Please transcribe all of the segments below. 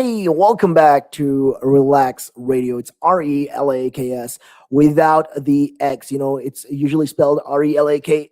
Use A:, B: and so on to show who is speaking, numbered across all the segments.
A: Hey, welcome back to Relax Radio. It's RELAKS without the X. It's usually spelled RELAKLAX.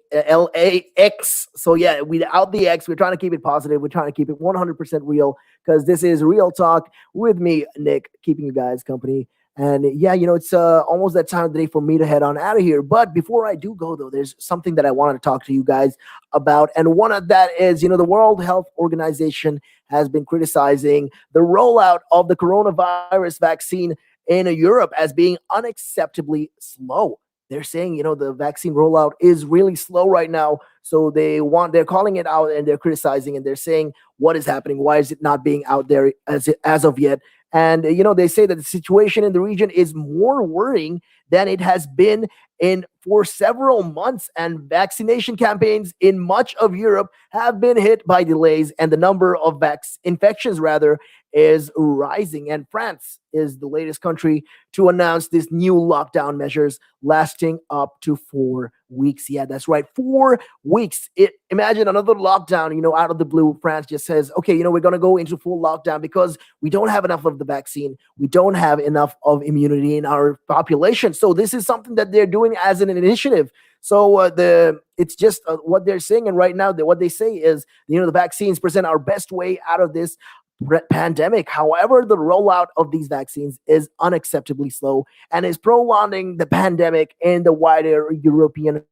A: So, yeah, without the X, we're trying to keep it positive. We're trying to keep it 100% real because this is Real Talk with me, Nick, keeping you guys company. And yeah, it's almost that time of the day for me to head on out of here. But before I do go, though, there's something that I wanted to talk to you guys about. And one of that is, the World Health Organization has been criticizing the rollout of the coronavirus vaccine in Europe as being unacceptably slow. They're saying, the vaccine rollout is really slow right now. So they're calling it out and they're criticizing and they're saying what is happening. Why is it not being out there as of yet? And, they say that the situation in the region is more worrying than it has been in for several months. And vaccination campaigns in much of Europe have been hit by delays, and the number of infections rather is rising. And France is the latest country to announce these new lockdown measures lasting up to 4 weeks. Yeah, that's right, 4 weeks. Imagine another lockdown, out of the blue. France just says, okay, we're going to go into full lockdown because we don't have enough of the vaccine. We don't have enough of immunity in our population. So this is something that they're doing as an initiative. So it's just what they're saying, and right now what they say is, the vaccines present our best way out of this pandemic. However, the rollout of these vaccines is unacceptably slow and is prolonging the pandemic in the wider European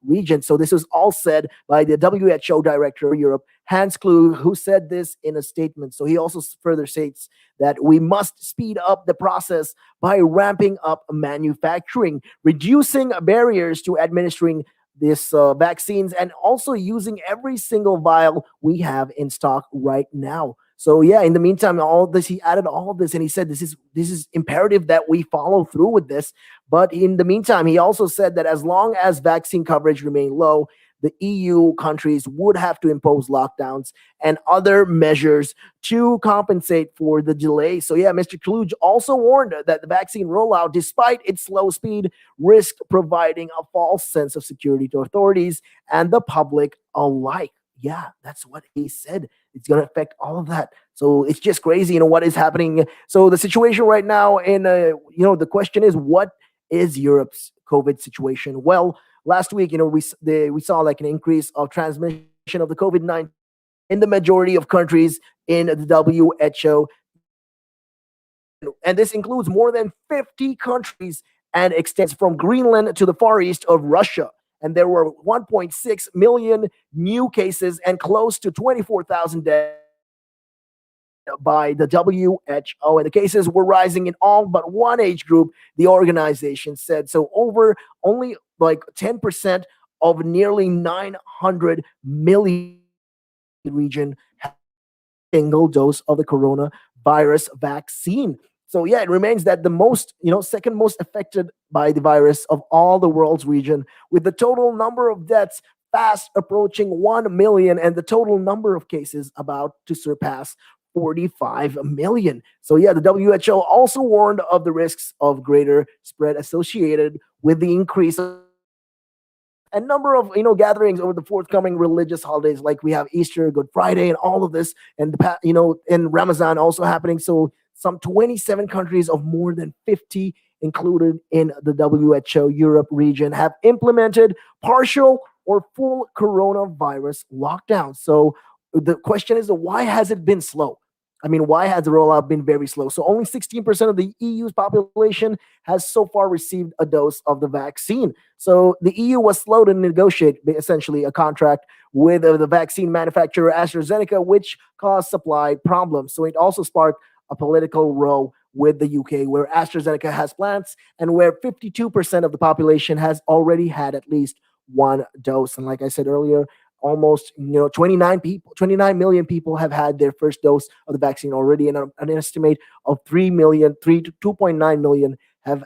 A: region. So this was all said by the WHO director of Europe, Hans Kluge, who said this in a statement. So he also further states that we must speed up the process by ramping up manufacturing, reducing barriers to administering this vaccines, and also using every single vial we have in stock right now. So yeah, in the meantime, all this, he added all this, and he said this is imperative that we follow through with this. But in the meantime, he also said that as long as vaccine coverage remain low, the EU countries would have to impose lockdowns and other measures to compensate for the delay. So yeah, Mr. Kluge also warned that the vaccine rollout, despite its slow speed, risk providing a false sense of security to authorities and the public alike. Yeah, that's what he said. It's going to affect all of that. So it's just crazy, what is happening. So the situation right now, and the question is, what is Europe's COVID situation? Well, last week, we saw like an increase of transmission of the COVID-19 in the majority of countries in the WHO, and this includes more than 50 countries and extends from Greenland to the far east of Russia. And there were 1.6 million new cases and close to 24,000 deaths by the WHO. And the cases were rising in all but one age group, the organization said. So over only like 10% of nearly 900 million region have a single dose of the coronavirus vaccine. So yeah, it remains that the most, second most affected by the virus of all the world's region, with the total number of deaths fast approaching 1 million and the total number of cases about to surpass 45 million. So yeah, the WHO also warned of the risks of greater spread associated with the increase and number of gatherings over the forthcoming religious holidays, like we have Easter, Good Friday, and all of this, and and Ramadan also happening. So some 27 countries of more than 50 included in the WHO Europe region have implemented partial or full coronavirus lockdown. So the question is, why has it been slow? I mean, why has the rollout been very slow? So only 16% of the EU's population has so far received a dose of the vaccine. So the EU was slow to negotiate essentially a contract with the vaccine manufacturer AstraZeneca, which caused supply problems. So it also sparked a political row with the UK, where AstraZeneca has plants and where 52% of the population has already had at least one dose. And like I said earlier, almost 29 million people have had their first dose of the vaccine already, and an estimate of 3 to 2.9 million have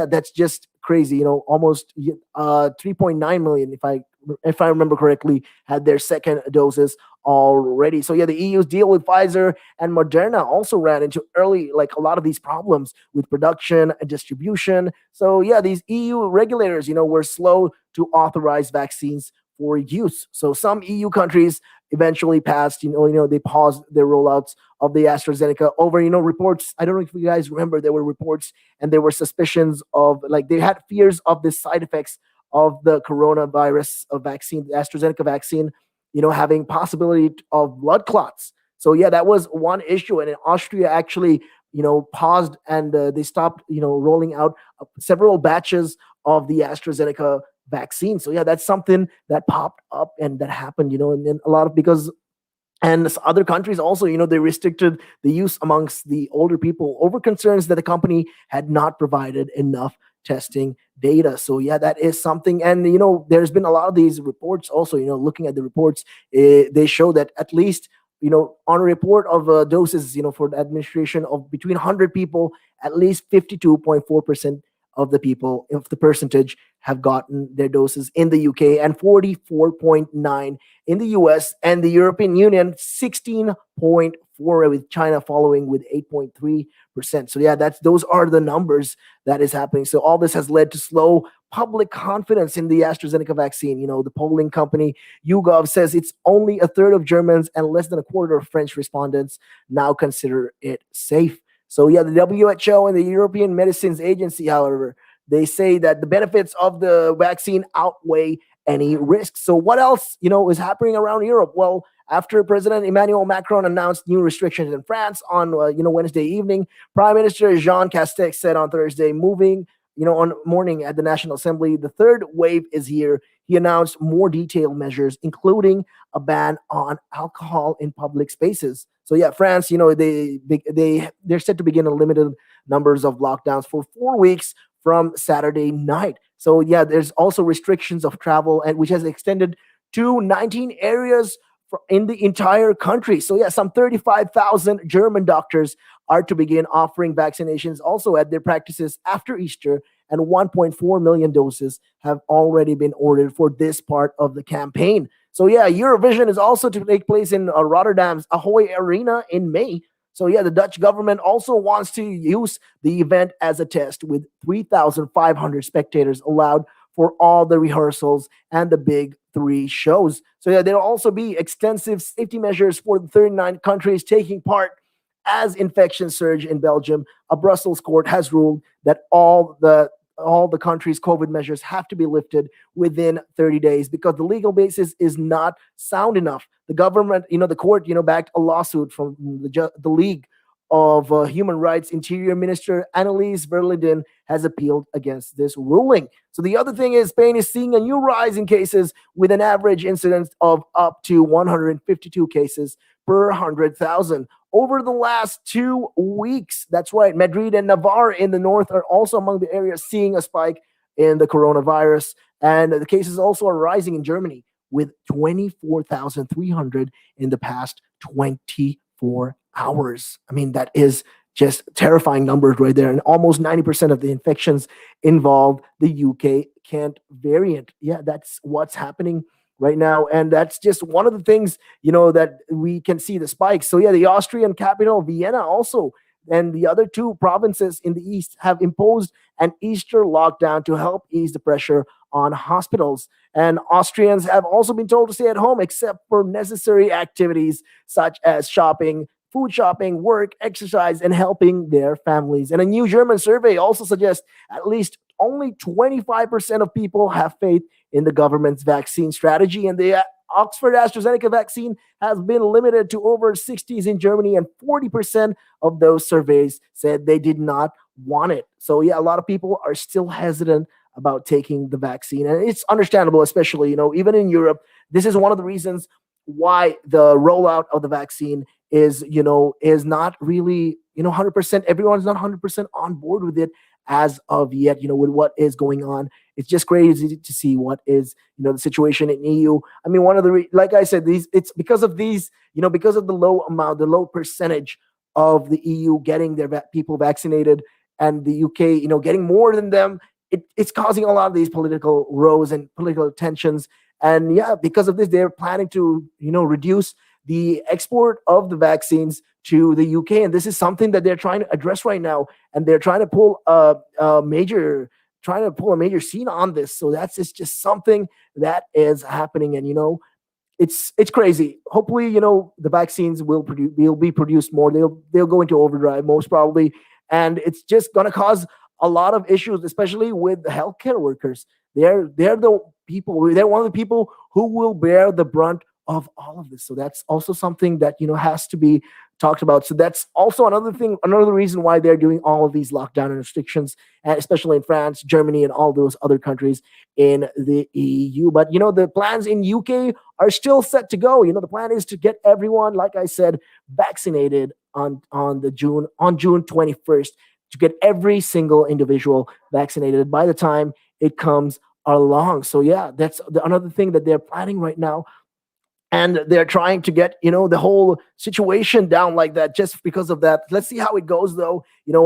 A: that's just crazy. Almost 3.9 million, if I remember correctly, had their second doses already. So yeah, the EU's deal with Pfizer and Moderna also ran into a lot of these problems with production and distribution. So yeah, these EU regulators, were slow to authorize vaccines for use. So some EU countries eventually passed. They paused their rollouts of the AstraZeneca over, reports. I don't know if you guys remember, there were reports and there were suspicions of, like, they had fears of the side effects of the coronavirus vaccine, the AstraZeneca vaccine, having possibility of blood clots. So yeah, that was one issue. And in Austria actually, paused, and they stopped, rolling out several batches of the AstraZeneca vaccine. So yeah, that's something that popped up and that happened, and then a lot of, because, and other countries also, they restricted the use amongst the older people over concerns that the company had not provided enough testing data. So yeah, that is something. And there's been a lot of these reports also, looking at the reports, they show that at least, on a report of doses, for the administration of between 100 people, at least 52.4% of the people, of the percentage, have gotten their doses in the UK, and 44.9 in the US, and the European Union 16.4, with China following with 8.3%. So yeah, those are the numbers that is happening. So all this has led to slow public confidence in the AstraZeneca vaccine. The polling company YouGov says it's only a third of Germans and less than a quarter of French respondents now consider it safe. So yeah, the WHO and the European Medicines Agency, however, they say that the benefits of the vaccine outweigh any risks. So what else, is happening around Europe? Well, after President Emmanuel Macron announced new restrictions in France on, Wednesday evening, Prime Minister Jean Castex said on Thursday, on morning at the National Assembly, the third wave is here. He announced more detailed measures, including a ban on alcohol in public spaces. So yeah, France, they're set to begin a limited numbers of lockdowns for 4 weeks from Saturday night. So yeah, there's also restrictions of travel, and which has extended to 19 areas in the entire country. So yeah, some 35,000 German doctors are to begin offering vaccinations also at their practices after Easter, and 1.4 million doses have already been ordered for this part of the campaign. So yeah, Eurovision is also to take place in Rotterdam's Ahoy Arena in May. So yeah, the Dutch government also wants to use the event as a test, with 3,500 spectators allowed for all the rehearsals and the big three shows. So yeah, there'll also be extensive safety measures for the 39 countries taking part. As infections surge in Belgium, a Brussels court has ruled that all the country's COVID measures have to be lifted within 30 days because the legal basis is not sound enough. The government, the court, backed a lawsuit from the League of Human Rights. Interior Minister Annelies Verlinden has appealed against this ruling. So the other thing is, Spain is seeing a new rise in cases, with an average incidence of up to 152 cases per 100,000 over the last 2 weeks. That's right. Madrid and Navarre in the north are also among the areas seeing a spike in the coronavirus. And the cases also are rising in Germany, with 24,300 in the past 24 hours. I mean, that is just terrifying numbers right there. And almost 90% of the infections involve the UK Kent variant. Yeah, that's what's happening right now. And that's just one of the things, that we can see the spikes. So yeah, the Austrian capital, Vienna, also, and the other two provinces in the east have imposed an Easter lockdown to help ease the pressure on hospitals. And Austrians have also been told to stay at home except for necessary activities such as shopping, food shopping, work, exercise, and helping their families. And a new German survey also suggests at least only 25% of people have faith in the government's vaccine strategy. And the Oxford AstraZeneca vaccine has been limited to over 60s in Germany, and 40% of those surveys said they did not want it. So yeah, a lot of people are still hesitant about taking the vaccine, and it's understandable, especially, even in Europe. This is one of the reasons why the rollout of the vaccine is not really, 100%. Everyone's not 100% on board with it as of yet, with what is going on. It's just crazy to see what is, the situation in EU. I mean, one of the, like I said, it's because of these, because of the low percentage of the EU getting their people vaccinated, and the UK, getting more than them. It's causing a lot of these political rows and political tensions. And yeah, because of this, they're planning to, reduce the export of the vaccines to the UK. And this is something that they're trying to address right now. And they're trying to pull a major scene on this. So that's just something that is happening. And, it's crazy. Hopefully, the vaccines will be produced more. They'll go into overdrive most probably, and it's just gonna cause a lot of issues, especially with the healthcare workers. They're the people. They're one of the people who will bear the brunt of all of this. So that's also something that has to be talked about. So that's also another thing, another reason why they're doing all of these lockdown and restrictions, and especially in France, Germany, and all those other countries in the EU. But the plans in UK are still set to go. The plan is to get everyone, like I said, vaccinated on June 21st, to get every single individual vaccinated by the time it comes along. So yeah, that's another thing that they're planning right now, and they're trying to get the whole situation down like that just because of that. Let's see how it goes though,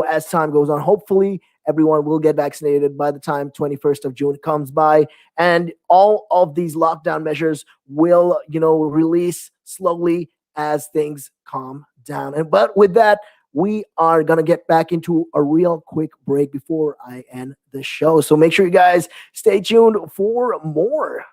A: as time goes on. Hopefully everyone will get vaccinated by the time 21st of June comes by, and all of these lockdown measures will release slowly as things calm down. And but with that, we are going to get back into a real quick break before I end the show. So make sure you guys stay tuned for more.